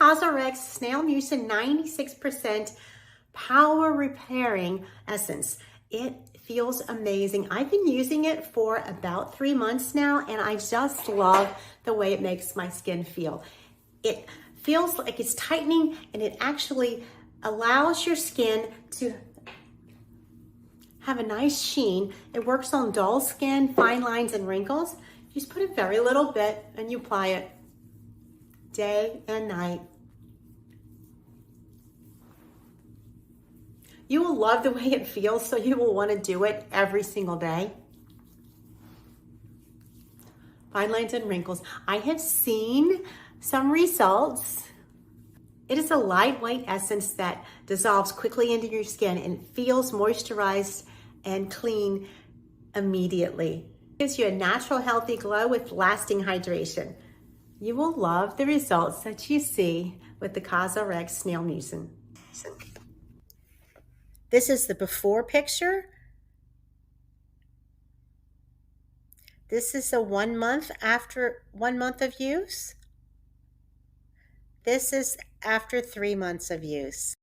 CosRX Snail Mucin 96% power repairing essence. It feels amazing. I've been using it for about 3 months now, and I just love the way it makes my skin feel. It feels like it's tightening, and it actually allows your skin to have a nice sheen. It works on dull skin, fine lines, and wrinkles. You just put a very little bit and you apply it day and night. You will love the way it feels, so you will want to do it every single day. Fine lines and wrinkles. I have seen some results. It is a lightweight essence that dissolves quickly into your skin and feels moisturized and clean immediately. It gives you a natural, healthy glow with lasting hydration. You will love the results that you see with the CosRX Snail Mucin. This is the before picture. This is a 1 month after 1 month of use. This is after 3 months of use.